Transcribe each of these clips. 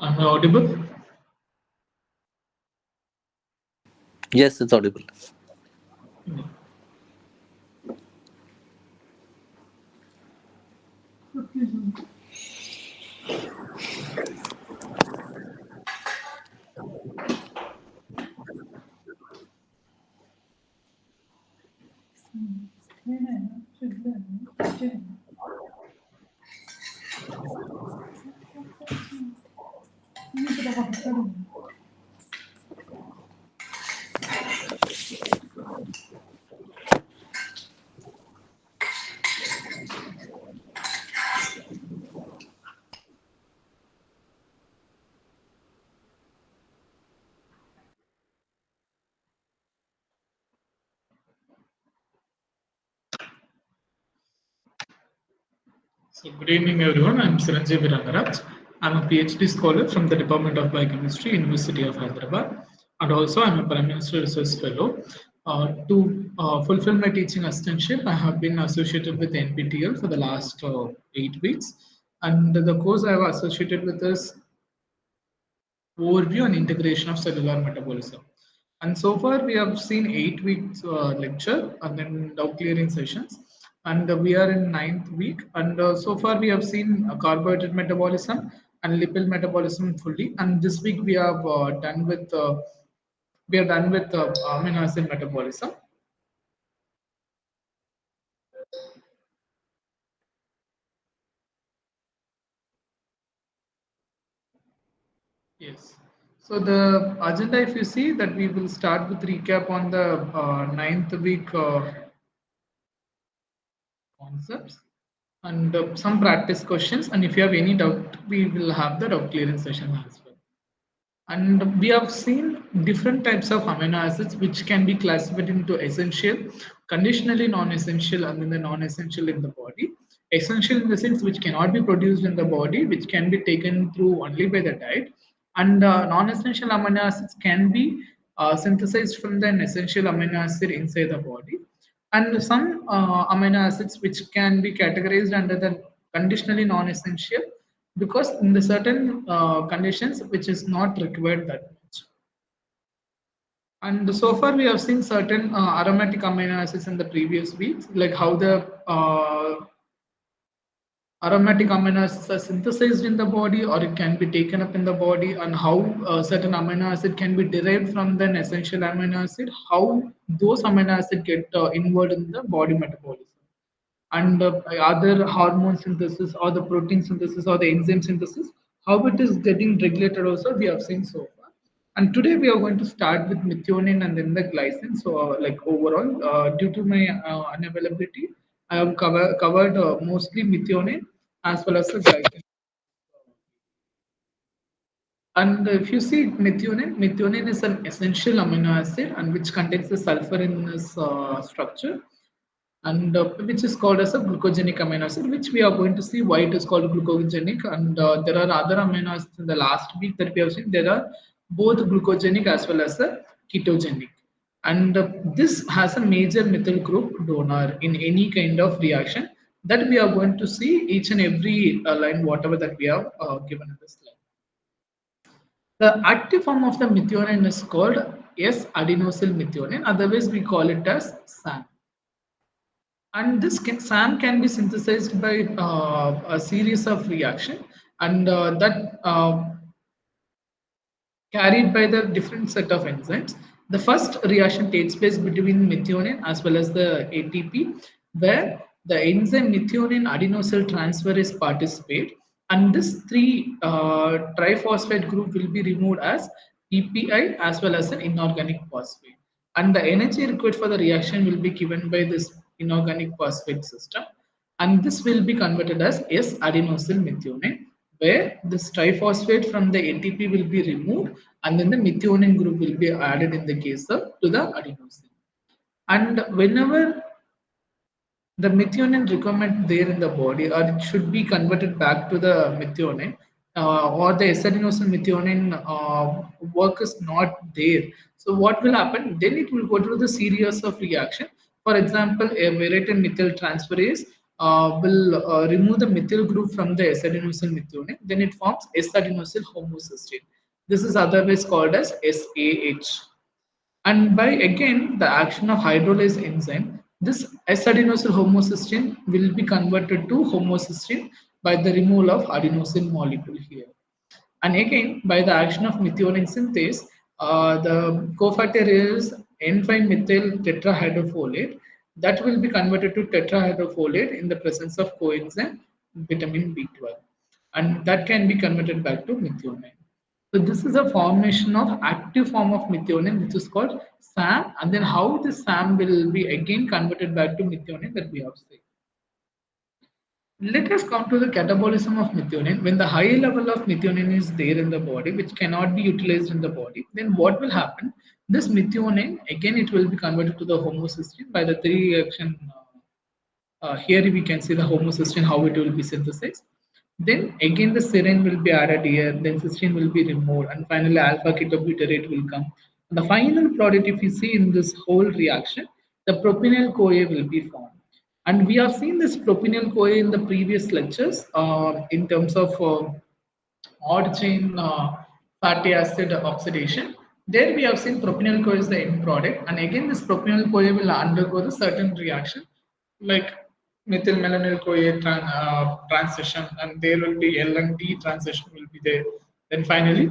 Am I audible? Yes, it's audible. So, good evening, everyone. I'm Chiranjeev Rangaraj. I'm a PhD scholar from the Department of Biochemistry, University of Hyderabad, and also I'm a Prime Minister Research Fellow. To fulfill my teaching assistantship, I have been associated with NPTL for the last 8 weeks, and the course I have associated with is overview and integration of cellular metabolism. And so far, we have seen 8 weeks lecture and then doubt clearing sessions. And we are in ninth week. And so far, we have seen carbohydrate metabolism and lipid metabolism fully. And this week, we are done with amino acid metabolism. Yes. So the agenda, if you see, that we will start with recap on the ninth week concepts and some practice questions. And if you have any doubt, we will have the doubt clearance session as well. And we have seen different types of amino acids which can be classified into essential, conditionally non-essential, and then the non-essential in the body. Essential in the sense which cannot be produced in the body, which can be taken through only by the diet. And non-essential amino acids can be synthesized from the essential amino acid inside the body. And some amino acids which can be categorized under the conditionally non-essential because in the certain conditions which is not required that much. And so far we have seen certain aromatic amino acids in the previous weeks, like how the aromatic amino acids are synthesized in the body or it can be taken up in the body, and how certain amino acid can be derived from the essential amino acid, how those amino acids get involved in the body metabolism, and other hormone synthesis or the protein synthesis or the enzyme synthesis, how it is getting regulated also we have seen so far. And today we are going to start with methionine and then the glycine. So like overall, due to my unavailability, I have covered mostly methionine as well as the glycine. And if you see methionine is an essential amino acid and which contains the sulfur in its structure, and which is called as a glucogenic amino acid, which we are going to see why it is called glucogenic. And there are other amino acids in the last week that we have seen. There are both glucogenic as well as a ketogenic. And this has a major methyl group donor in any kind of reaction that we are going to see each and every line, whatever that we have given in this line. The active form of the methionine is called S-adenosyl methionine, otherwise we call it as SAM. And SAM can be synthesized by a series of reaction, and that carried by the different set of enzymes. The first reaction takes place between methionine as well as the ATP, where the enzyme methionine adenosyl transferase participate, and this three triphosphate group will be removed as EPI as well as an inorganic phosphate. And the energy required for the reaction will be given by this inorganic phosphate system, and this will be converted as S-adenosyl methionine, where this triphosphate from the ATP will be removed and then the methionine group will be added in the case of to the adenosine. And whenever the methionine requirement there in the body or it should be converted back to the methionine, or the S-adenosine methionine work is not there. So what will happen? Then it will go through the series of reaction. For example, a variant methyl transferase will remove the methyl group from the S-adenosine methionine. Then it forms S-adenosine homocysteine. This is otherwise called as SAH. And by again the action of hydrolase enzyme, this S-adenosine homocysteine will be converted to homocysteine by the removal of adenosine molecule here. And again, by the action of methionine synthase, the cofactor is N5-methyl tetrahydrofolate that will be converted to tetrahydrofolate in the presence of coenzyme vitamin B12, and that can be converted back to methionine. So this is a formation of active form of methionine, which is called SAM, and then how this SAM will be again converted back to methionine that we have seen. Let us come to the catabolism of methionine. When the high level of methionine is there in the body, which cannot be utilized in the body, then what will happen? This methionine again it will be converted to the homocysteine by the three reaction. Here we can see the homocysteine how it will be synthesized. Then again the serine will be added here. Then cysteine will be removed, and finally alpha ketobutyrate will come. The final product, if you see in this whole reaction, the propionyl CoA will be formed. And we have seen this propionyl CoA in the previous lectures in terms of odd chain fatty acid oxidation. There we have seen propionyl CoA is the end product, and again this propionyl CoA will undergo the certain reaction like methylmalonyl CoA transition, and there will be L and D transition will be there. Then finally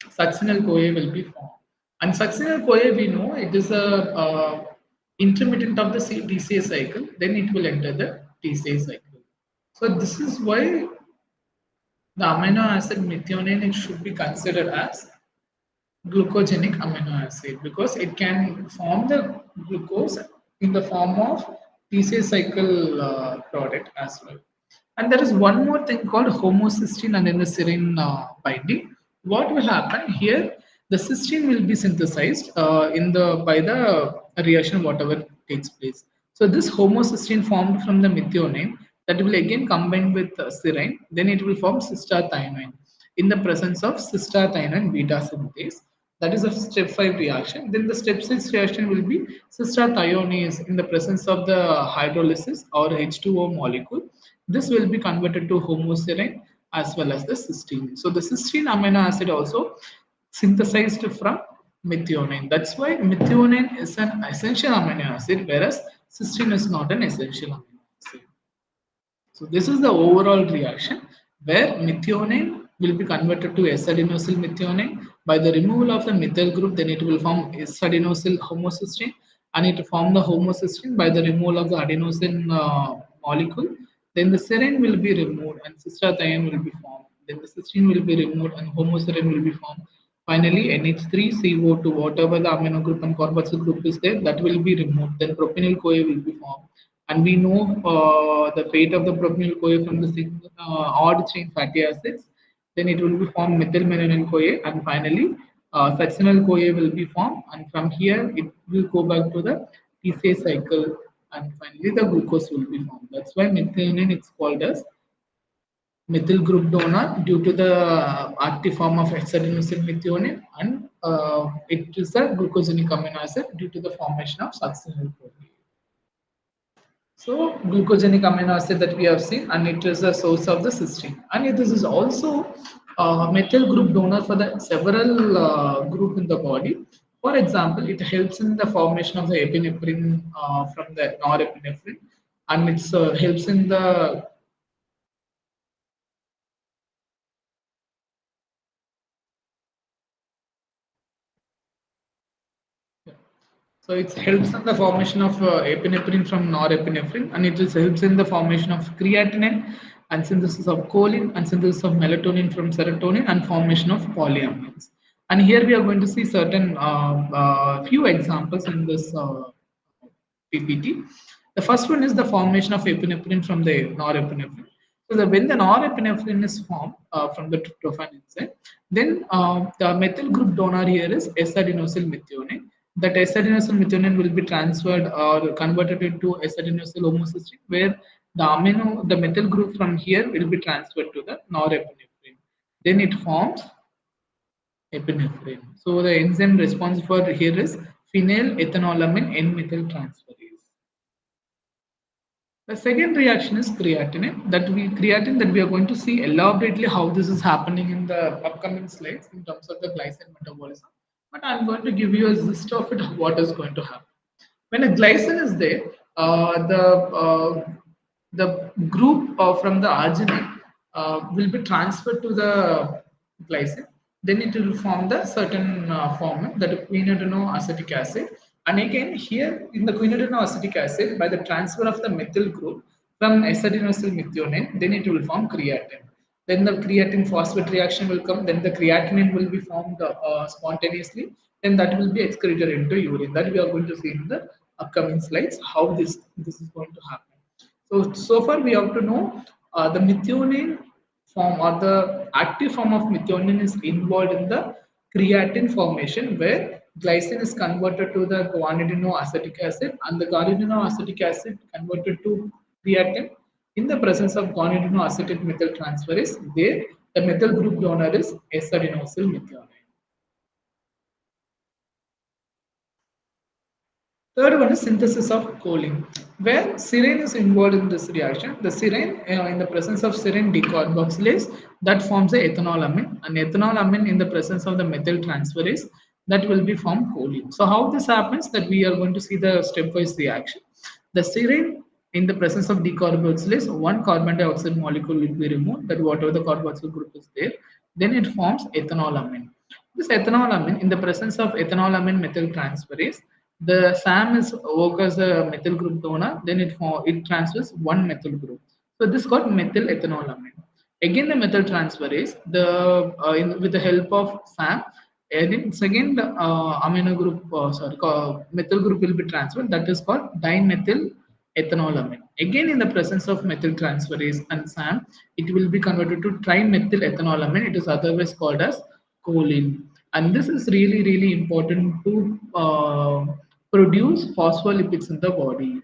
succinyl CoA will be formed. And succinyl CoA we know it is a intermittent of the TCA cycle. Then it will enter the TCA cycle. So this is why the amino acid methionine it should be considered as glucogenic amino acid because it can form the glucose in the form of TCA cycle product as well. And there is one more thing called homocysteine and then the serine binding. What will happen here? The cysteine will be synthesized in the by the reaction whatever takes place. So this homocysteine formed from the methionine that will again combine with serine. Then it will form cystathionine in the presence of cystathionine beta synthase. That is a step 5 reaction. Then the step 6 reaction will be cystathionase in the presence of the hydrolysis or H2O molecule. This will be converted to homoserine as well as the cysteine. So the cysteine amino acid also synthesized from methionine. That's why methionine is an essential amino acid, whereas cysteine is not an essential amino acid. So this is the overall reaction where methionine will be converted to S-adenosyl methionine. By the removal of the methyl group, then it will form S-adenosyl homocysteine, and it form the homocysteine by the removal of the adenosine molecule. Then the serine will be removed and cystathionine will be formed. Then the cysteine will be removed and homoserine will be formed. Finally, NH3CO2, whatever the amino group and carboxyl group is there, that will be removed. Then propionyl CoA will be formed. And we know the fate of the propionyl CoA from the odd chain fatty acids. Then it will be formed methylmalonyl CoA, and finally succinyl CoA will be formed. And from here, it will go back to the TCA cycle, and finally the glucose will be formed. That's why methionine is called as methyl group donor due to the active form of hexadenosine methionine, and it is a glucosenic amino acid due to the formation of succinyl CoA. So glucogenic amino acid that we have seen, and it is a source of the cysteine. And this is also a methyl group donor for the several group in the body. For example, it helps in the formation of the epinephrine from the norepinephrine, and it helps in the So it helps in the formation of epinephrine from norepinephrine, and it just helps in the formation of creatinine and synthesis of choline and synthesis of melatonin from serotonin and formation of polyamines. And here we are going to see certain few examples in this PPT. The first one is the formation of epinephrine from the norepinephrine. So when the norepinephrine is formed from the tryptophan enzyme, then the methyl group donor here is S-adenosyl methionine. That S-adenosyl methionine will be transferred or converted into S-adenosyl homocysteine, where the methyl group from here will be transferred to the norepinephrine. Then it forms epinephrine. So the enzyme responsible for here is phenylethanolamine N-methyl transferase. The second reaction is creatinine. Creatine that we are going to see elaborately how this is happening in the upcoming slides in terms of the glycine metabolism. But I'm going to give you a gist of it, what is going to happen. When a glycine is there, the group from the arginine will be transferred to the glycine. Then it will form the certain form, that is quinidinoacetic acid. And again, here in the quinidinoacetic acid, by the transfer of the methyl group from acetinosyl methionine, then it will form creatine. Then the creatine phosphate reaction will come. Then the creatinine will be formed spontaneously. Then that will be excreted into urine. That we are going to see in the upcoming slides how this is going to happen. So far we have to know the methionine form, or the active form of methionine is involved in the creatine formation, where glycine is converted to the guanidinoacetic acid and the guanidinoacetic acid converted to creatine in the presence of guanidinoacetic methyl transferase. There the methyl group donor is S-adenosyl methionine. Third one is synthesis of choline, where serine is involved in this reaction. The serine, in the presence of serine decarboxylase, that forms the ethanolamine, and ethanolamine in the presence of the methyl transferase, that will be formed choline. So how this happens, that we are going to see the stepwise reaction. The serine in the presence of decarboxylase, one carbon dioxide molecule will be removed, that whatever the carboxyl group is there, then it forms ethanolamine. This ethanolamine, in the presence of ethanolamine methyl transferase, the SAM is work as a methyl group donor, then it transfers one methyl group. So this got methyl ethanolamine. Again, the methyl transferase, with the help of SAM, and then second amino group, methyl group will be transferred. That is called dimethyl ethanolamine. Again, in the presence of methyl transferase and SAM, it will be converted to trimethyl ethanolamine. It is otherwise called as choline. And this is really, really important to produce phospholipids in the body.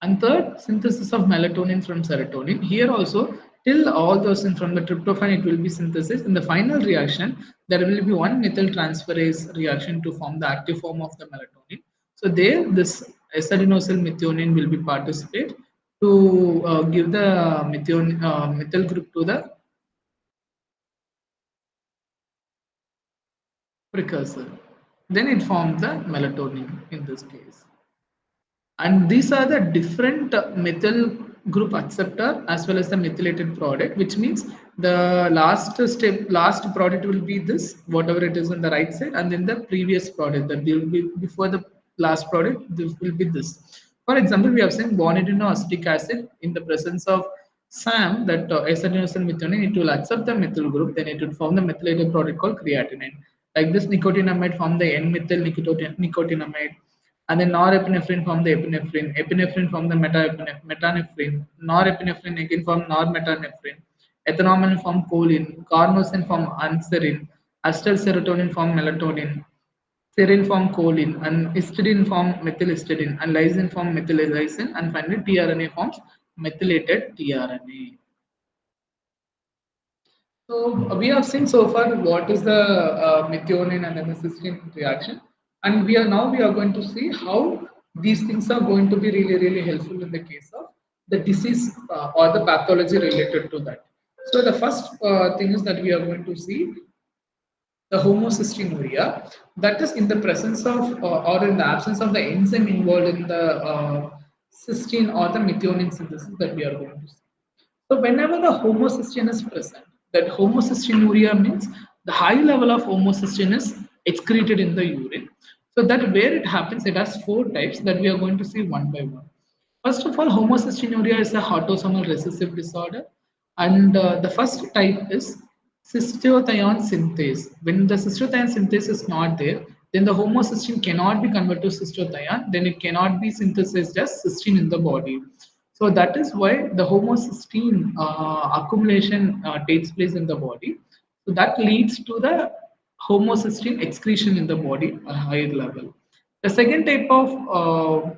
And third, synthesis of melatonin from serotonin. Here also, till all those from the tryptophan, it will be synthesis. In the final reaction, there will be one methyl transferase reaction to form the active form of the melatonin. So there, this acetinosyl methionine will be participate to give the methyl group to the precursor. Then it forms the melatonin in this case. And these are the different methyl group acceptor as well as the methylated product, which means the last product will be this, whatever it is on the right side, and then the previous product that will be before the last product, this will be this. For example, we have seen guanidinoacetic acid in the presence of SAM, that acetinosyl methionine, it will accept the methyl group, then it will form the methylated product called creatinine. Like this nicotinamide form the N-methyl nicotinamide, and then norepinephrine from the epinephrine, epinephrine from the metanephrine, norepinephrine again from normetanephrine, ethanolamine from choline, carnosine from anserine, acetylserotonin from melatonin, serine from choline, and histidine from methylhistidine, and lysine from methylysine, and finally tRNA forms methylated tRNA. So we have seen so far what is the methionine and then the cysteine reaction, and we are going to see how these things are going to be really really helpful in the case of the disease or the pathology related to that. So the first thing is that we are going to see the homocystinuria, that is in the presence of or in the absence of the enzyme involved in the cysteine or the methionine synthesis that we are going to see. So whenever the homocysteine is present, that homocystinuria means the high level of homocysteine is excreted in the urine. So that where it happens, it has four types that we are going to see one by one. First of all, homocystinuria is a autosomal recessive disorder, and the first type is cysteothionein synthase. When the cysteothionein synthase is not there, then the homocysteine cannot be converted to cysteothionein, then it cannot be synthesized as cysteine in the body. So that is why the homocysteine accumulation takes place in the body. So that leads to the homocysteine excretion in the body at a higher level. The second type of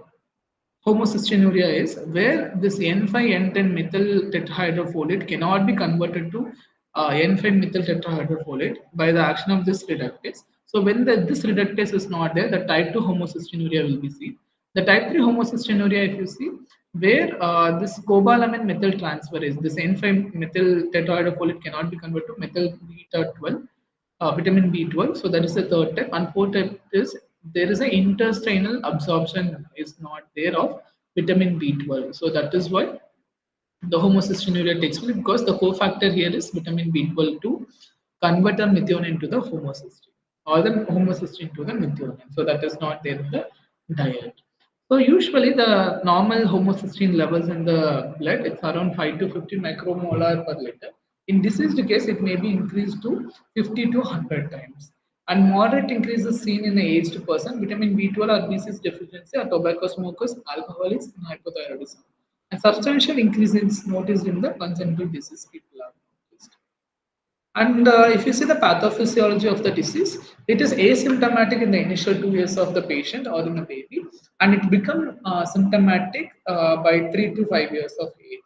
homocystinuria is where this N5 N10 methyl tetrahydrofolate cannot be converted to N5-methyl tetrahydrofolate by the action of this reductase. So when this reductase is not there, the type 2 homocystinuria will be seen. The type 3 homocystinuria, if you see, where this cobalamin methyl transferase, this N5-methyl tetrahydrofolate cannot be converted to methyl beta 12, vitamin B12. So that is the third type. And fourth type is there is an intestinal absorption is not there of vitamin B12. So that is why the homocystinuria takes place because the cofactor here is vitamin B12 to convert the methionine to the homocysteine or the homocysteine to the methionine. So that is not there in the diet. So usually the normal homocysteine levels in the blood it's around 5 to 50 micromolar per liter. In diseased case, it may be increased to 50 to 100 times. And moderate increase is seen in the aged person. Vitamin B12 or B6 deficiency or tobacco smokers, alcoholics, and hypothyroidism. And substantial increase is noticed in the congenital disease people are noticed. And if you see the pathophysiology of the disease, it is asymptomatic in the initial 2 years of the patient or in the baby, and it becomes symptomatic by 3 to 5 years of age.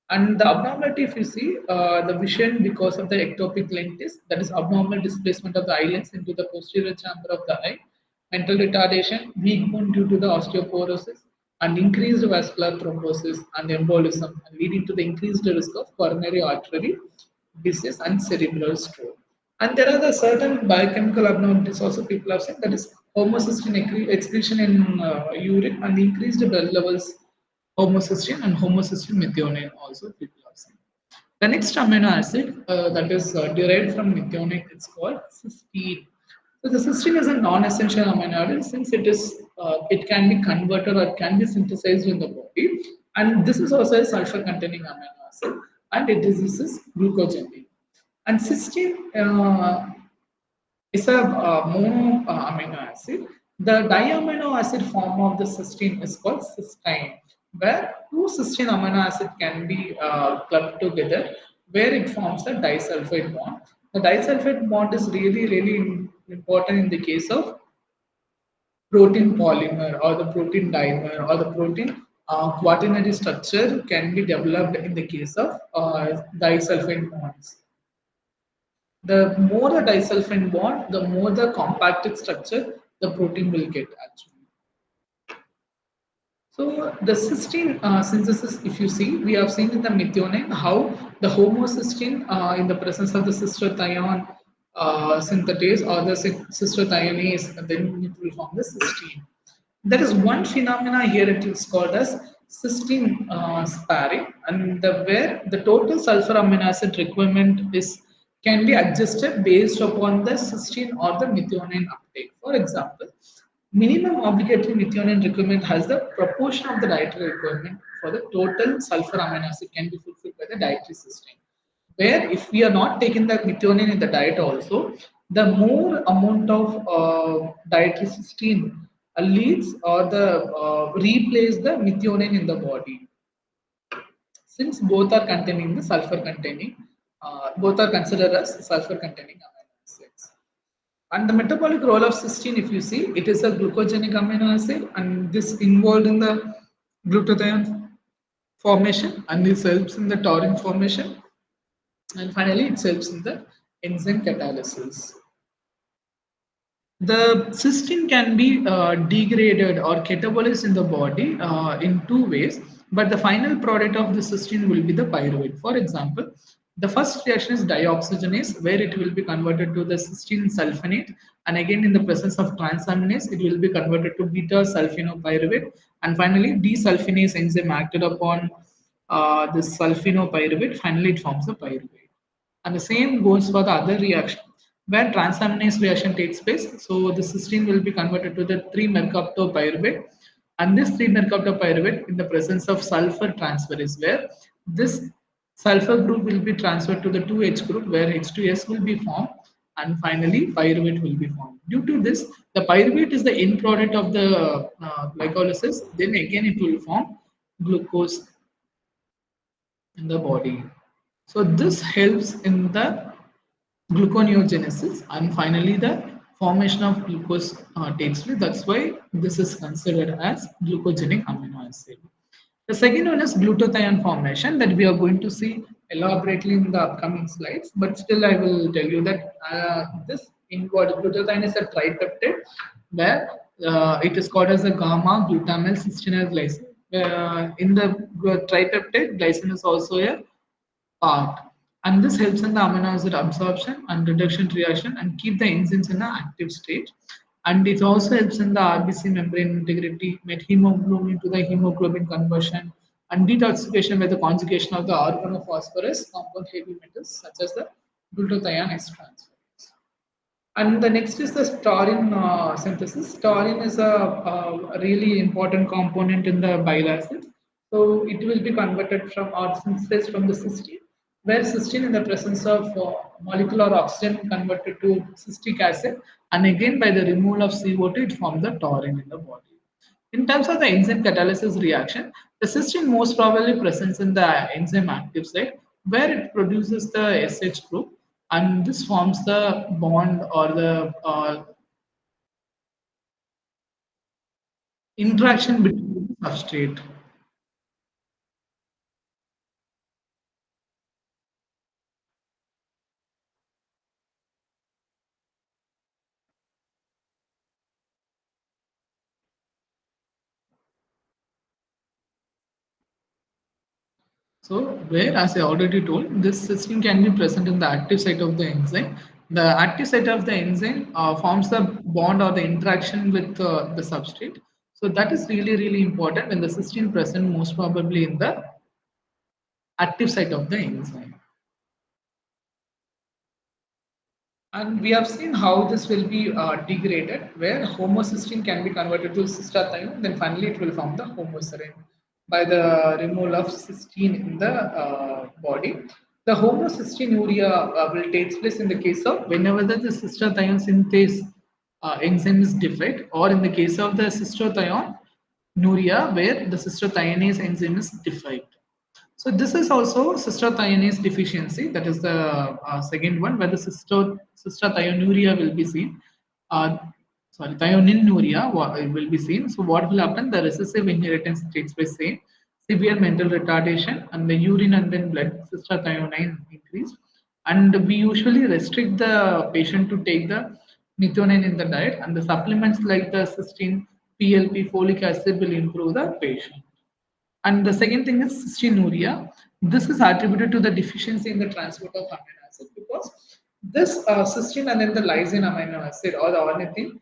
And the abnormality, if you see, the vision because of the ectopic lentis, that is abnormal displacement of the eyelids into the posterior chamber of the eye, mental retardation, weak bone due to the osteoporosis, and increased vascular thrombosis and embolism, leading to the increased risk of coronary artery disease and cerebral stroke. And there are the certain biochemical abnormalities also people have said that is homocysteine excretion in urine and increased blood levels homocysteine and homocysteine methionine also people have seen. The next amino acid that is derived from methionine it's called cysteine. So the cysteine is a non-essential amino acid since it can be converted or can be synthesized in the body, and this is also a sulfur-containing amino acid, and it is glucogenic. And cysteine is a mono amino acid. The diamino acid form of the cysteine is called cysteine, where two cysteine amino acid can be clubbed together, where it forms a disulfide bond. The disulfide bond is really important in the case of protein polymer or the protein dimer or the protein quaternary structure can be developed in the case of disulfide bonds. The more the disulfide bond, the more the compacted structure the protein will get actually. So the cysteine synthesis, if you see, we have seen in the methionine how the homocysteine in the presence of the sister thione synthetase or the sister thionase, then it will form the cysteine. There is one phenomena here it is called as cysteine sparing, and where the total sulfur amino acid requirement is can be adjusted based upon the cysteine or the methionine uptake. For example, minimum obligatory methionine requirement has the proportion of the dietary requirement for the total sulfur amino acid can be fulfilled by the dietary cysteine. Where if we are not taking the methionine in the diet also, the more amount of dietary cysteine leads or the replace the methionine in the body. Since both are containing the sulfur containing, both are considered as sulfur containing amino acids. And the metabolic role of cysteine, if you see, it is a glucogenic amino acid, and this involved in the glutathione formation, and this helps in the taurine formation, and finally it helps in the enzyme catalysis. The cysteine can be degraded or catabolized in the body in two ways, but the final product of the cysteine will be the pyruvate. For example, the first reaction is dioxygenase, where it will be converted to the cysteine sulfonate, and again in the presence of transaminase, it will be converted to beta sulfonopyruvate, and finally desulfonase enzyme acted upon this sulfonopyruvate. Finally, it forms a pyruvate. And the same goes for the other reaction where transaminase reaction takes place. So the cysteine will be converted to the 3-mercaptopyruvate, and this 3-mercaptopyruvate in the presence of sulfur transferase, where this sulfur group will be transferred to the 2H group, where H2S will be formed, and finally pyruvate will be formed. Due to this, the pyruvate is the end product of the glycolysis. Then again, it will form glucose in the body. So this helps in the gluconeogenesis, and finally the formation of glucose takes place. That's why this is considered as glucogenic amino acid. The second one is glutathione formation that we are going to see elaborately in the upcoming slides. But still, I will tell you that this inward glutathione is a tripeptide where it is called as a gamma glutamyl cysteine glycine. In the tripeptide, glycine is also a part. And this helps in the amino acid absorption and reduction reaction and keep the enzymes in an active state. And it also helps in the RBC membrane integrity, methemoglobin to the hemoglobin conversion, and detoxification by the conjugation of the organophosphorus compound heavy metals such as the glutathione is transferred. And the next is the taurine synthesis. Taurine is a really important component in the bile acids. So it will be converted from or synthesized from the cysteine, where cysteine in the presence of molecular oxygen converted to cystic acid, and again by the removal of CO2, it forms the taurine in the body. In terms of the enzyme catalysis reaction, the cysteine most probably presents in the enzyme active site where it produces the SH group, and this forms the bond or the interaction between the substrate. So, where, as I already told, this cysteine can be present in the active site of the enzyme. The active site of the enzyme forms the bond or the interaction with the substrate. So, that is really, really important when the cysteine present most probably in the active site of the enzyme. And we have seen how this will be degraded, where homocysteine can be converted to cystathione, then finally it will form the homoserine by the removal of cysteine in the body. The homocysteinuria will take place in the case of whenever the cystathione synthase enzyme is defect, or in the case of the cystathione nuria, where the cystathionase enzyme is defect. So this is also cystathionase deficiency. That is the second one, where the cystathionuria will be seen. Uh, thioninuria will be seen. So what will happen? The recessive inheritance takes place same. Severe mental retardation and the urine and then blood cystathionine increase. And we usually restrict the patient to take the methionine in the diet, and the supplements like the cysteine, PLP, folic acid will improve the patient. And the second thing is cystinuria. This is attributed to the deficiency in the transport of amino acid because this cysteine and then the lysine amino acid or the ornithine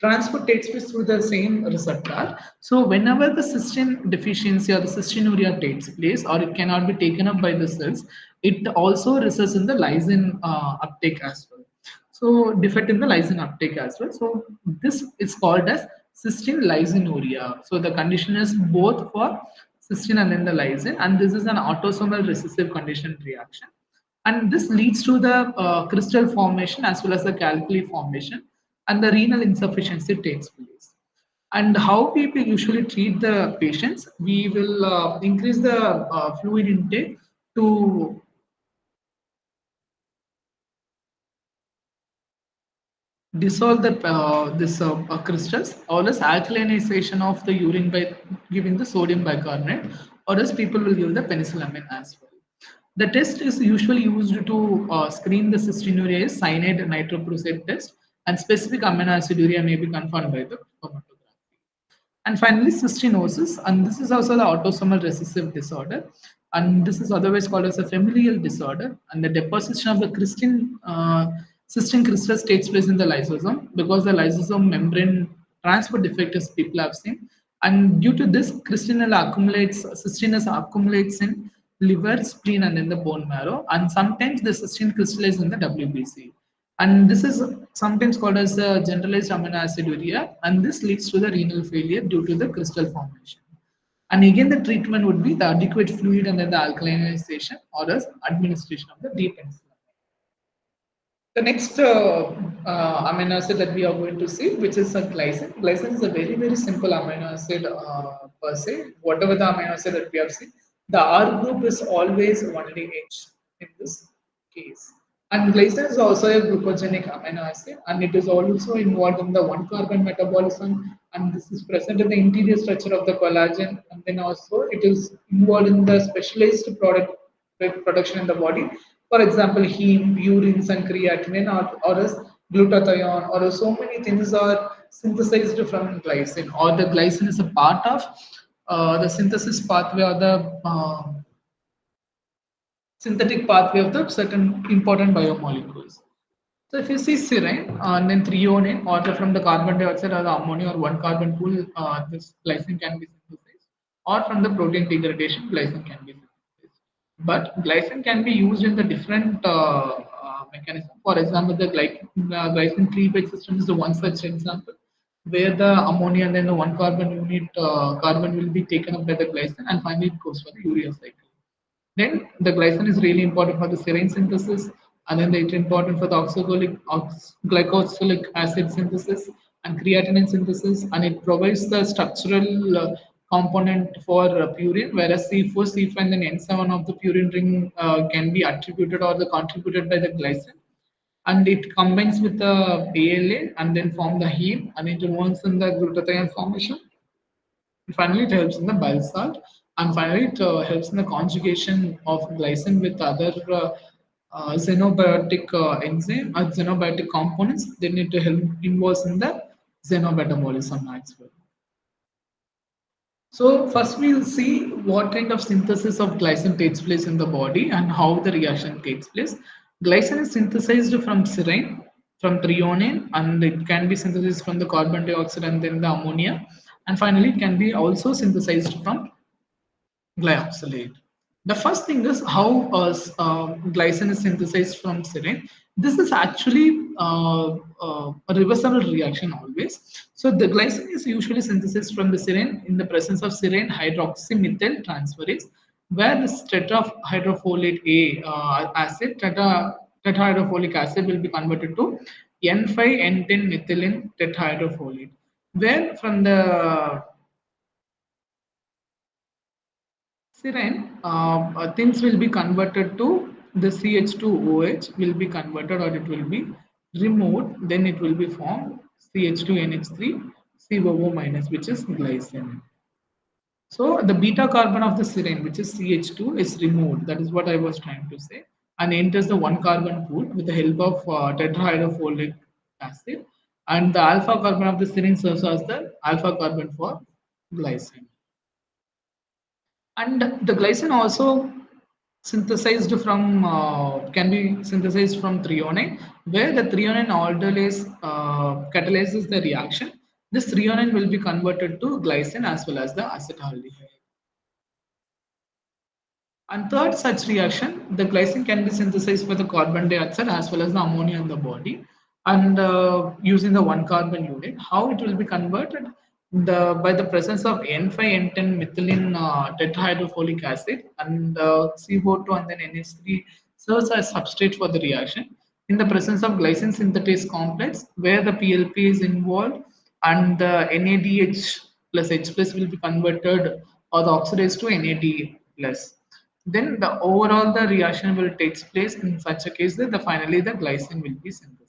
transport takes place through the same receptor. So whenever the cysteine deficiency or the cystinuria takes place or it cannot be taken up by the cells, it also results in the lysine uptake as well. So defect in the lysine uptake as well. So this is called as cysteine lysinuria. So the condition is both for cysteine and then the lysine, and this is an autosomal recessive condition reaction. And this leads to the crystal formation as well as the calculi formation, and the renal insufficiency takes place. And how people usually treat the patients, we will increase the fluid intake to dissolve the this crystals, or else alkalinization of the urine by giving the sodium bicarbonate, or else people will give the penicillamine as well. The test is usually used to screen the cystinuria is cyanide nitroprusside test, and specific amino aciduria may be confirmed by the chromatography. And finally, cystinosis, and this is also the autosomal recessive disorder, and this is otherwise called as a familial disorder. And the deposition of the cystine crystals takes place in the lysosome because the lysosome membrane transport defect is people have seen. And due to this, cystinus accumulates in liver, spleen, and in the bone marrow. And sometimes the cystine crystallizes in the WBC, and this is sometimes called as a generalized amino aciduria, and this leads to the renal failure due to the crystal formation. And again, the treatment would be the adequate fluid and then the alkalinization or as administration of the deep insulin. The next amino acid that we are going to see, which is a glycine. Glycine is a very, very simple amino acid per se. Whatever the amino acid that we have seen, the R group is always only H in this case. And glycine is also a glucogenic amino acid, and it is also involved in the one carbon metabolism. And this is present in the interior structure of the collagen. And then also it is involved in the specialized production in the body. For example, heme, urines, and creatinine, or as glutathione, or so many things are synthesized from glycine, or the glycine is a part of the synthesis pathway or the synthetic pathway of the certain important biomolecules. So if you see serine and then threonine, or from the carbon dioxide or the ammonia or one carbon pool, this glycine can be synthesized, or from the protein degradation, glycine can be synthesized. But glycine can be used in the different mechanism. For example, the glycine cleavage system is the one such example, where the ammonia and then the one carbon unit carbon will be taken up by the glycine, and finally it goes for the urea cycle. Then the glycine is really important for the serine synthesis, and then it's important for the glycosylic acid synthesis and creatinine synthesis, and it provides the structural component for purine, whereas C4, C5, and then N7 of the purine ring can be attributed or the contributed by the glycine, and it combines with the ALA and then form the heme, and it involves in the glutathione formation. Finally, it helps in the bile salt, and finally, it helps in the conjugation of glycine with other xenobiotic enzyme or xenobiotic components. Then it help involves in the xenobetabolism as well. So first we'll see what kind of synthesis of glycine takes place in the body and how the reaction takes place. Glycine is synthesized from serine, from threonine, and it can be synthesized from the carbon dioxide and then the ammonia. And finally, it can be also synthesized from glyoxylate. The first thing is how glycine is synthesized from serine. This is actually a reversible reaction always. So the glycine is usually synthesized from the serine in the presence of serine hydroxymethyl transferase, where this tetrahydrofolate A acid, tetrahydrofolic acid will be converted to N5N10 methylene tetrahydrofolate, where from the serine, things will be converted to the CH2OH will be converted, or it will be removed. Then it will be formed CH2NH3 COO minus, which is glycine. So the beta carbon of the serine, which is CH2, is removed. That is what I was trying to say, and enters the one carbon pool with the help of tetrahydrofolic acid. And the alpha carbon of the serine serves as the alpha carbon for glycine. And the glycine also synthesized from can be synthesized from threonine, where the threonine aldolase catalyzes the reaction. This threonine will be converted to glycine as well as the acetaldehyde. And third such reaction, the glycine can be synthesized by the carbon dioxide as well as the ammonia in the body, and using the one carbon unit. How it will be converted? By the presence of N5N10 methylene tetrahydrofolic acid and CO2 and then NH3 serves as substrate for the reaction. In the presence of glycine synthetase complex, where the PLP is involved, and the NADH plus H plus will be converted or the oxidized to NAD plus, then the overall the reaction will takes place in such a case that finally the glycine will be synthesized.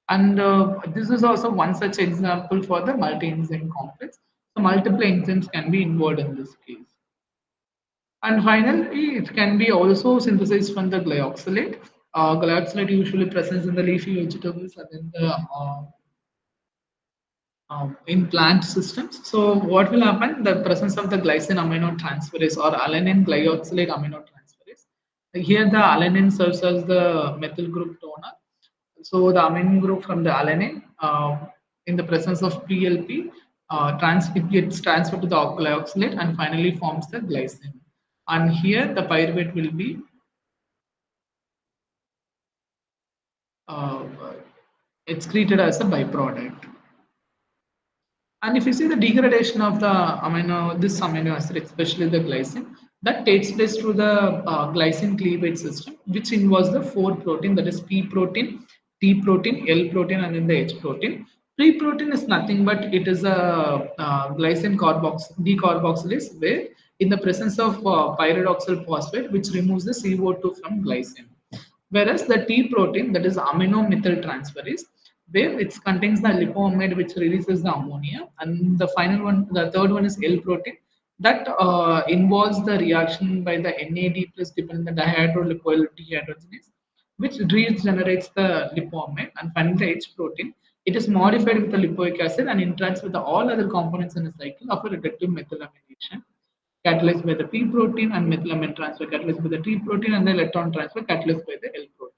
And this is also one such example for the multi-enzyme complex. So multiple enzymes can be involved in this case. And finally, it can be also synthesized from the glyoxylate. Glyoxylate usually presents in the leafy vegetables and in the in plant systems. So what will happen? The presence of the glycine aminotransferase or alanine glyoxylate aminotransferase. Here the alanine serves as the methyl group donor. So the amine group from the alanine in the presence of PLP, it gets transferred to the glyoxylate and finally forms the glycine. And here the pyruvate will be uh, excreted as a byproduct. And if you see the degradation of the this amino acid, especially the glycine, that takes place through the glycine cleavage system, which involves the four protein, that is P protein, T protein, L protein, and then the H protein. P protein is nothing but it is a glycine decarboxylase, where in the presence of pyridoxal phosphate, which removes the CO2 from glycine. Whereas the T protein, that is amino methyl transferase, where it contains the lipoamide which releases the ammonia, and the final one, the third one is L protein that involves the reaction by the NAD plus dependent dihydrolipoyl dehydrogenase, which regenerates the lipoamide, and finally the H protein. It is modified with the lipoic acid and interacts with the all other components in the cycle of a reductive methylamidation catalyzed by the P protein and methylamine transfer catalyzed by the T protein and the electron transfer catalyzed by the L protein.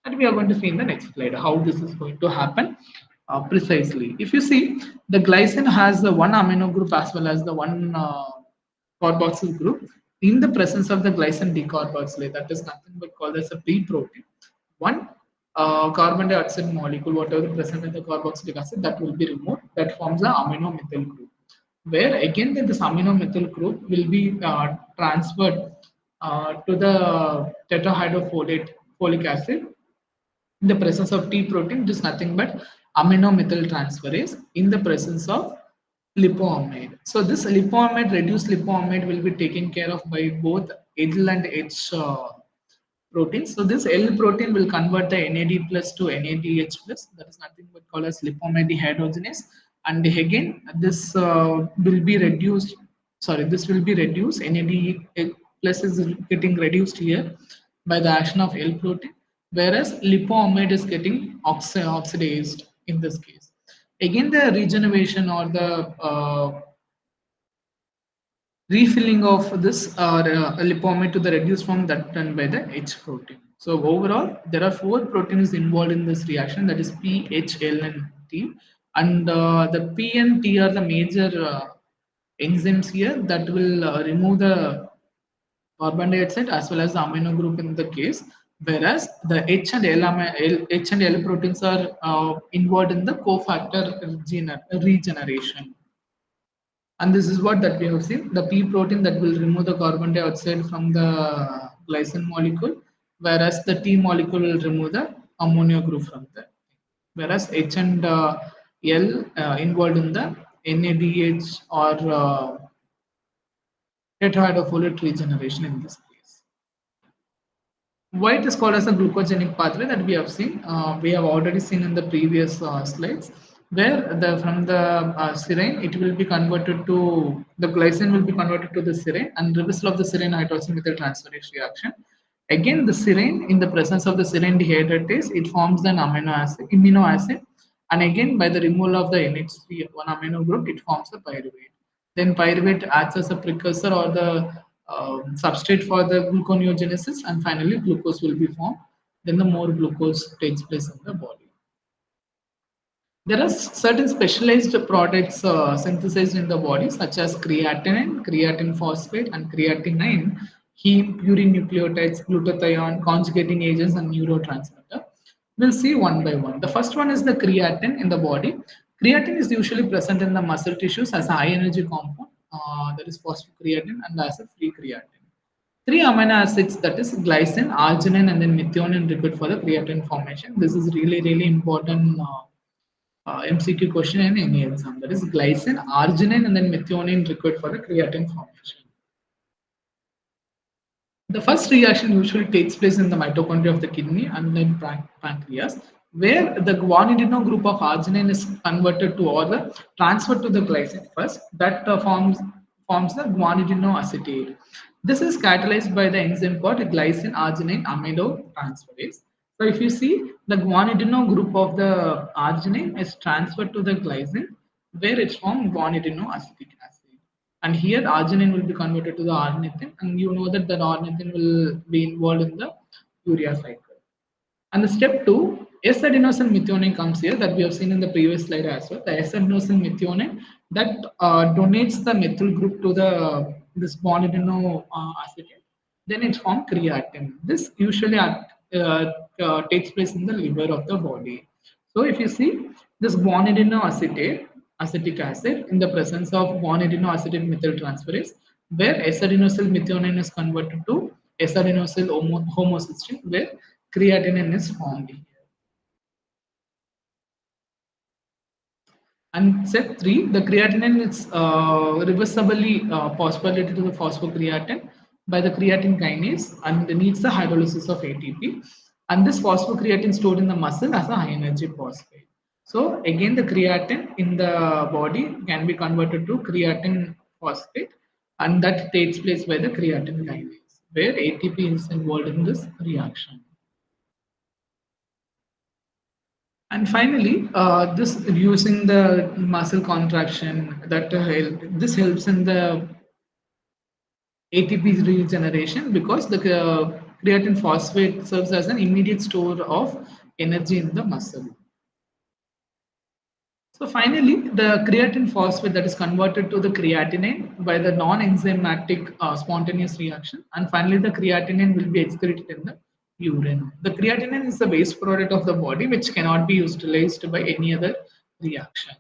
And we are going to see in the next slide how this is going to happen precisely. If you see, the glycine has the one amino group as well as the one carboxyl group. In the presence of the glycine decarboxylate, that is nothing but called as a P protein. One carbon dioxide molecule, whatever present in the carboxylic acid, that will be removed. That forms the amino methyl group, where again this amino methyl group will be transferred to the tetrahydrofolate folic acid in the presence of T protein, it is nothing but amino methyl transferase in the presence of lipoamide. So this lipoamide, reduced lipoamide, will be taken care of by both L and H proteins. So this L protein will convert the NAD plus to NADH plus. That is nothing but called as lipomide dehydrogenase. And again, this will be reduced. Sorry, this will be reduced. NAD plus is getting reduced here by the action of L protein, whereas lipoamide is getting oxidized in this case. Again, the regeneration or the refilling of this lipomide to the reduced form that done by the H protein. So overall, there are four proteins involved in this reaction, that is P, H, L, and T. And the P and T are the major enzymes here that will remove the carbon dioxide as well as the amino group in the case, whereas the H and L proteins are involved in the cofactor regeneration. And this is what that we have seen, the P protein that will remove the carbon dioxide from the glycine molecule, whereas the T molecule will remove the ammonia group from there. Whereas H and L involved in the NADH or tetrahydrofolate regeneration in this case. Why it is called as a glucogenic pathway that we have seen, we have already seen in the previous slides, where the from the serine it will be converted to the glycine will be converted to the serine and reversal of the serine hydroxyl methyl transferase reaction. Again, the serine in the presence of the serine dehydratase, it forms an amino acid, and again by the removal of the NH3 one amino group, it forms a pyruvate. Then pyruvate acts as a precursor or the substrate for the gluconeogenesis, and finally glucose will be formed. Then the more glucose takes place in the body. There are certain specialized products synthesized in the body, such as creatinine, creatine phosphate, and creatinine, heme, purine nucleotides, glutathione, conjugating agents, and neurotransmitter. We'll see one by one. The first one is the creatine in the body. Creatine is usually present in the muscle tissues as a high energy compound, that is phosphocreatine, and as a free creatine. Three amino acids, that is glycine, arginine, and then methionine, required for the creatine formation. This is really, really important MCQ question in any exam. That is glycine, arginine, and then methionine required for the creatine formation. The first reaction usually takes place in the mitochondria of the kidney and then pancreas, where the guanidino group of arginine is converted to or the transferred to the glycine first. That forms the guanidino acetate. This is catalyzed by the enzyme called glycine arginine amide transferase. So if you see, the guanidino group of the arginine is transferred to the glycine, where it forms guanidino acetic acid. And here arginine will be converted to the ornithine, and you know that the ornithine will be involved in the urea cycle. And the step two, S-adenosine methionine comes here that we have seen in the previous slide as well. The S-adenosine methionine that donates the methyl group to the this bondidino acetate. Then it forms creatine. This usually takes place in the liver of the body. So if you see this guanidino acetate, acetic acid in the presence of guanidino acetate methyl transferase, where S-adenosyl methionine is converted to S-adenosyl homocysteine, where creatinine is formed here. And step three, the creatinine is reversibly phosphorylated to the phosphocreatine by the creatine kinase and needs the hydrolysis of ATP. And this phosphocreatine stored in the muscle as a high energy phosphate. So again, the creatine in the body can be converted to creatine phosphate, and that takes place by the creatine kinase, where ATP is involved in this reaction. And finally, this reducing the muscle contraction that this helps in the ATP regeneration because the creatine phosphate serves as an immediate store of energy in the muscle. So finally, the creatine phosphate that is converted to the creatinine by the non-enzymatic spontaneous reaction, and finally the creatinine will be excreted in the urine. The creatinine is the waste product of the body which cannot be utilized by any other reaction.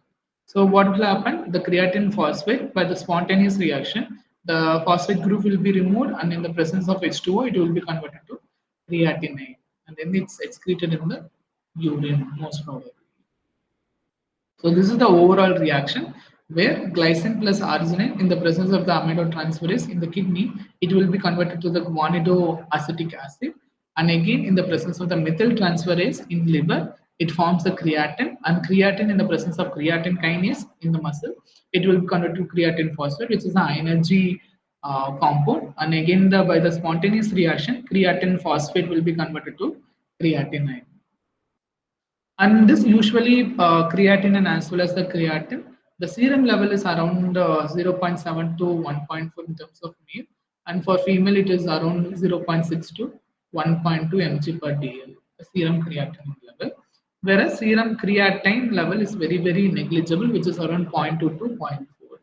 So what will happen? The creatine phosphate by the spontaneous reaction, the phosphate group will be removed, and in the presence of H2O, it will be converted to creatinine, and then it's excreted in the urine most probably. So this is the overall reaction where glycine plus arginine in the presence of the aminotransferase in the kidney, it will be converted to the guanidoacetic acid. And again, in the presence of the methyltransferase in liver, it forms the creatine, and creatine in the presence of creatine kinase in the muscle, it will be converted to creatine phosphate, which is a high energy compound. And again, by the spontaneous reaction, creatine phosphate will be converted to creatinine. And this usually creatinine as well as the creatine, the serum level is around 0.7 to 1.4 in terms of male, and for female it is around 0.6 to 1.2 mg per dl, the serum creatinine level. Whereas serum creatine level is very negligible, which is around zero point 0.2 to zero point 0.4.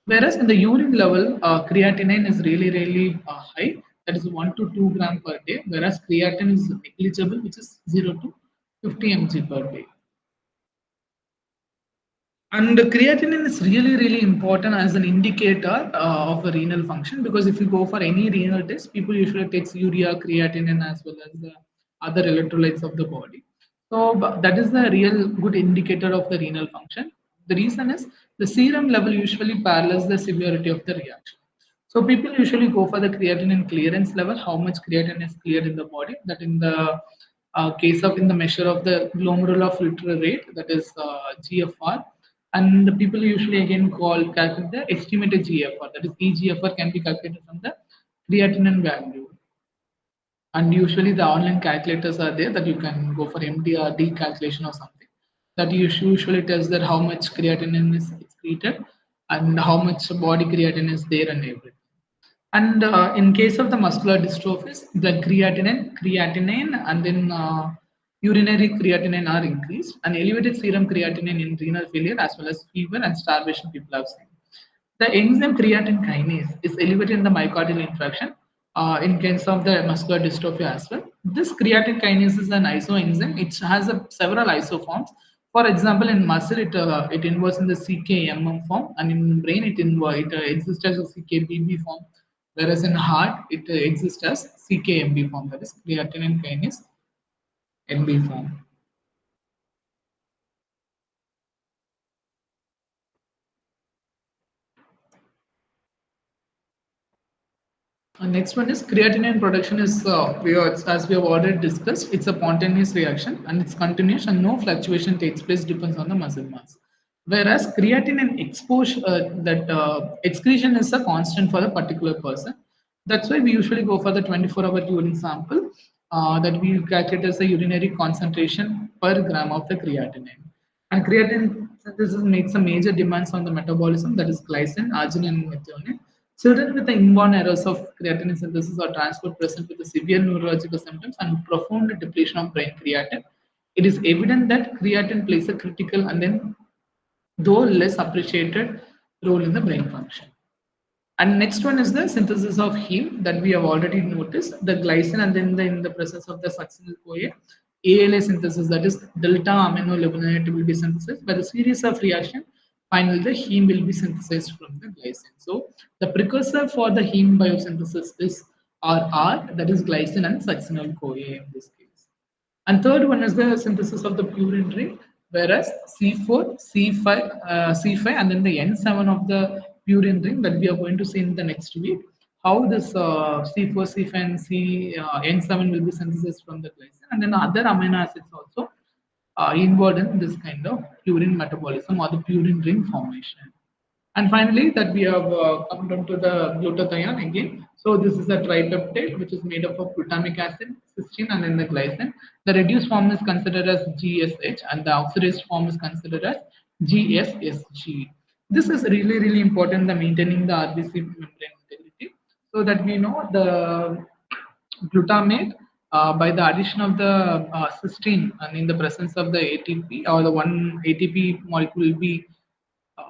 Whereas in the urine level, creatinine is really high, that is 1 to 2 gram per day, whereas creatine is negligible, which is 0 to 50 mg per day. And creatinine is really important as an indicator of the renal function, because if you go for any renal test, people usually take urea, creatinine as well as the other electrolytes of the body. So that is the real good indicator of the renal function. The reason is the serum level usually parallels the severity of the reaction. So people usually go for the creatinine clearance level, how much creatinine is cleared in the body. That in the case of in the measure of the glomerular filter rate, that is GFR, and the people usually again calculate the estimated GFR, that is eGFR can be calculated from the creatinine value. And usually the online calculators are there that you can go for MDRD calculation or something. That usually tells that how much creatinine is excreted and how much body creatinine is there and everything. And in case of the muscular dystrophies, the creatinine, and then urinary creatinine are increased, and elevated serum creatinine in renal failure as well as fever and starvation people have seen. The enzyme creatine kinase is elevated in the myocardial infarction in case of the muscular dystrophy as well. This creatine kinase is an isoenzyme. It has several isoforms. For example, in muscle, it involves in the CKMM form, and in brain, it exists as a CKBB form. Whereas in heart, it exists as CKMB form, that is creatinine kinase MB form. Next one is creatinine production is as we have already discussed, it's a spontaneous reaction and it's continuous and no fluctuation takes place depends on the muscle mass. Whereas creatinine exposure that excretion is a constant for a particular person. That's why we usually go for the 24-hour urine sample that we calculate as the urinary concentration per gram of the creatinine. And creatine synthesis makes a major demands on the metabolism, that is glycine, arginine, and methionine. Children with the inborn errors of creatinine synthesis or transport present with the severe neurological symptoms and profound depletion of brain creatine. It is evident that creatine plays a critical and then, though less appreciated, role in the brain function. And next one is the synthesis of heme that we have already noticed. The glycine and then in the presence of the succinyl CoA, ALA synthesis, that is delta amino levolinate will be synthesized by the series of reaction. Finally, the heme will be synthesized from the glycine. So the precursor for the heme biosynthesis is RR, that is glycine and succinyl CoA in this case. And third one is the synthesis of the purine ring, whereas C4, C5, and then the N7 of the purine ring that we are going to see in the next week. how this C4, C5, and N7 will be synthesized from the glycine, and then other amino acids also involved in this kind of purine metabolism or the purine ring formation. And finally, that we have come down to the glutathione again. So this is a tripeptide which is made up of glutamic acid, cysteine, and then the glycine. The reduced form is considered as GSH, and the oxidized form is considered as GSSG. This is really really important. The maintaining the RBC membrane integrity, so that we know the glutamate by the addition of the cysteine and in the presence of the ATP or the one ATP molecule will be uh,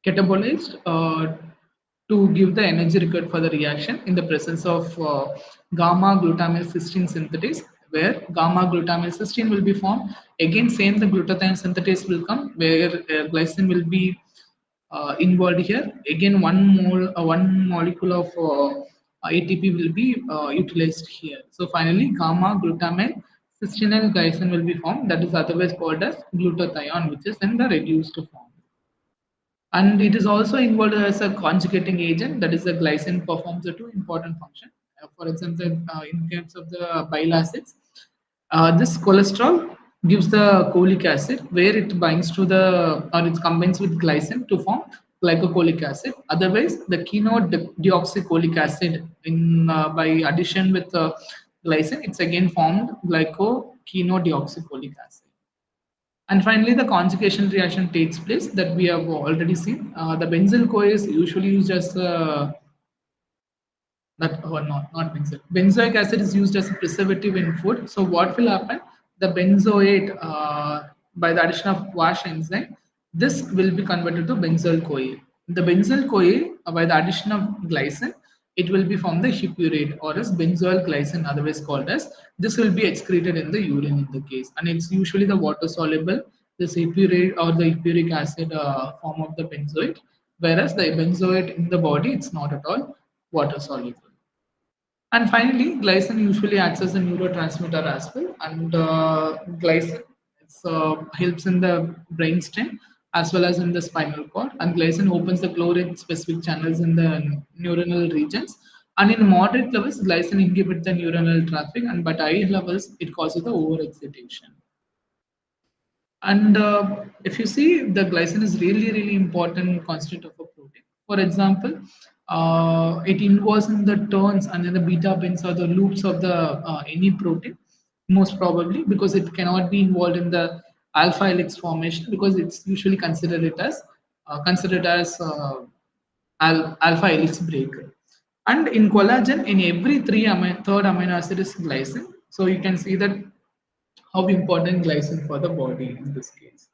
catabolized to give the energy required for the reaction in the presence of gamma glutamyl cysteine synthetase, where gamma glutamyl cysteine will be formed. Again, same the glutathione synthetase will come, where glycine will be involved here. Again, one molecule of ATP will be utilized here. So finally, gamma glutamyl cysteine glycine will be formed. That is otherwise called as glutathione, which is in the reduced form. And it is also involved as a conjugating agent, that is the glycine performs a two important function. For example, in case of the bile acids, this cholesterol gives the cholic acid, where it binds to the or it combines with glycine to form glycocholic acid. Otherwise, the deoxycholic acid in by addition with glycine, it's again formed glycoquinodeoxycholic acid. And finally, the conjugation reaction takes place that we have already seen. The benzyl CoA is usually used as that oh, not benzoic. Benzoic acid is used as a preservative in food. So what will happen? The benzoate by the addition of wash enzyme, this will be converted to benzyl CoA. The benzyl CoA by the addition of glycine, it will be from the hippurate or as benzoyl glycine, otherwise called as. This will be excreted in the urine in the case, and it's usually the water soluble, this hippurate or the hippuric acid form of the benzoate, whereas the benzoate in the body it's not at all water soluble. And finally, glycine usually acts as a neurotransmitter as well. And glycine helps in the brainstem as well as in the spinal cord. And glycine opens the chloride specific channels in the neuronal regions. And in moderate levels, glycine inhibits the neuronal traffic, and but high levels, it causes the overexcitation. And if you see, the glycine is really, really important constituent of a protein. For example, it involves in the turns and then the beta bends or the loops of the any protein, most probably because it cannot be involved in the alpha helix formation because it's usually considered as alpha helix breaker. And in collagen, in every third amino acid is glycine. So you can see that how important glycine for the body in this case.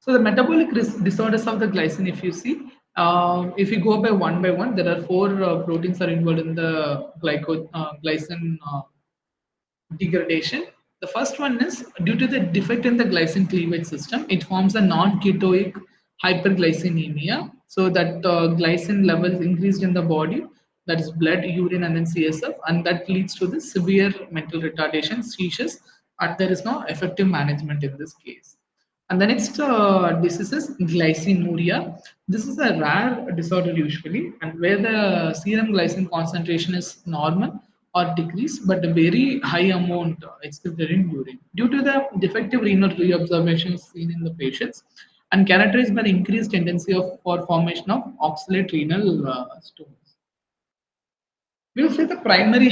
So the metabolic disorders of the glycine, if you see, if you go by one, there are four proteins are involved in the glycine degradation. The first one is due to the defect in the glycine cleavage system, it forms a non-ketoic hyperglycinemia. So that glycine levels increased in the body, that is blood, urine, and then CSF, and that leads to the severe mental retardation, seizures, and there is no effective management in this case. And the next disease is glycinuria. This is a rare disorder usually, and where the serum glycine concentration is normal or decreased, but a very high amount excreted in urine. Due to the defective renal reabsorption seen in the patients, and characterized by the increased tendency of for formation of oxalate renal stones. We will say the primary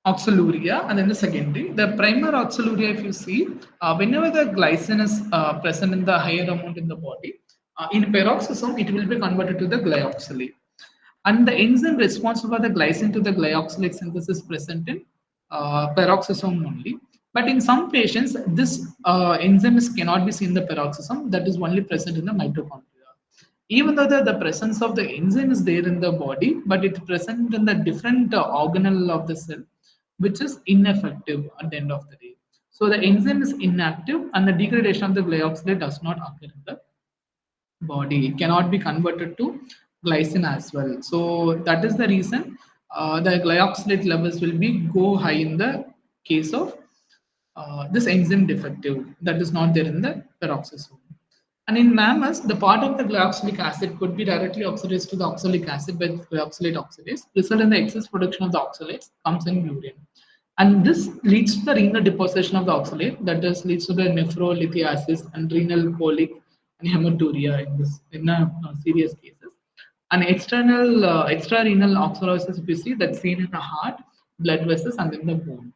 oxaluria and then the secondary. The primary oxaluria, if you see, whenever the glycine is present in the higher amount in the body, in peroxisome, it will be converted to the glyoxylate. And the enzyme responsible for the glycine to the glyoxylate synthesis present in peroxisome only. But in some patients, this enzyme cannot be seen in the peroxisome, that is only present in the mitochondria. Even though the presence of the enzyme is there in the body, but it's present in the different organelle of the cell, which is ineffective at the end of the day. So the enzyme is inactive and the degradation of the glyoxylate does not occur in the body. It cannot be converted to glycine as well. So that is the reason the glyoxylate levels will be go high in the case of this enzyme defective that is not there in the peroxisome. And in mammals, the part of the glyoxylic acid could be directly oxidized to the oxalic acid by glyoxylate oxidase, result in the excess production of the oxalates comes in urine. And this leads to the renal deposition of the oxalate, that is, leads to the nephrolithiasis and renal colic and hematuria in this in serious cases. An extra renal oxalosis, if you see, that's seen in the heart, blood vessels, and in the bone.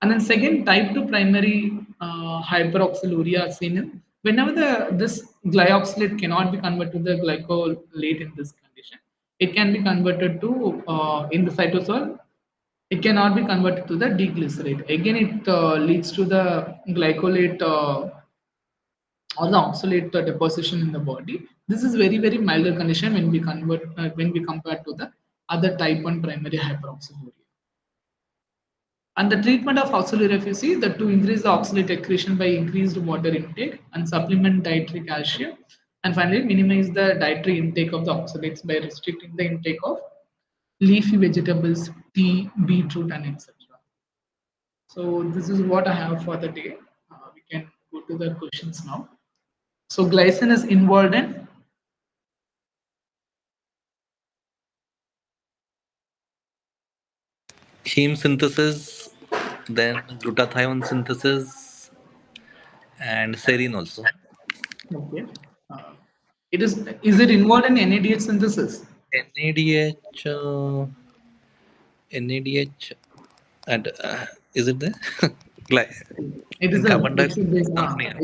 And then second, type 2 primary hyperoxaluria are seen in whenever this glyoxylate cannot be converted to the glycolate in this condition, it can be converted to in the cytosol. It cannot be converted to the deglycerate. Again, it leads to the glycolate or the oxalate deposition in the body. This is very milder condition when we compare to the other type 1 primary hyperoxaluria. And the treatment of oxalate, if you see, that to increase the oxalate accretion by increased water intake and supplement dietary calcium, and finally minimize the dietary intake of the oxalates by restricting the intake of leafy vegetables, tea, beetroot, and etc. So this is what I have for the day. We can go to the questions now. So glycine is involved in Heme synthesis, then glutathione synthesis, and serine also. okay. Uh, is it involved in NADH synthesis? NADH, NADH, and is it there? Gly- It is in a carbon it should dioxide? be No, near.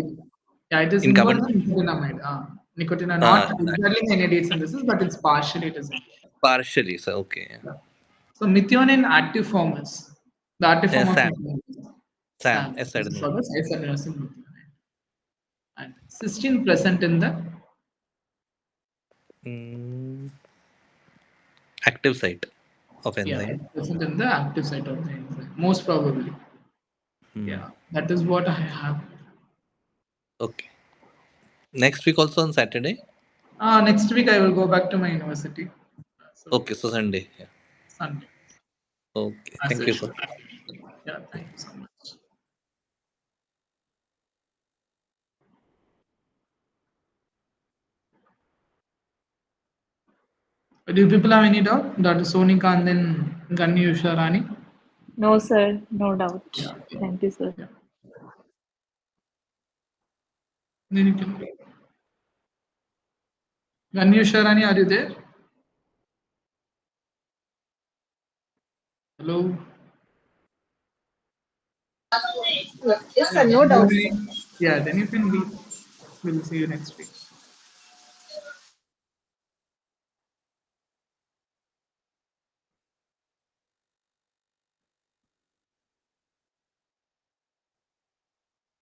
yeah, it is In involved carbon in dioxide? nicotinamide. Nicotinamide, not Ah, exactly in NADH synthesis, but it's partially it is involved. partially. So okay. Yeah. So methionine active form is the active form of SAM, methionine is SAM, SAM. This is called S-adenine. as isoadenosine methionine. And cysteine present in the Mm, active site of yeah, enzyme. it's present in the active site of the enzyme. Most probably. Hmm. Yeah, that is what I have. Okay. Next week also on Saturday. Next week I will go back to my university. So Okay, so Sunday. Yeah. Sunday, Okay. as Thank you, usual. sir. Yeah, thank you so much. Do you people have any doubt? Dr. Sonika and then Ganni Usharani? No, sir, no doubt. Yeah, okay. Thank you, sir. Yeah. Then you can. Ganni Usharani, are you there? Hello? Yes, Yeah, sir, no then doubt, sir. we, yeah, then you can leave. We'll see you next week.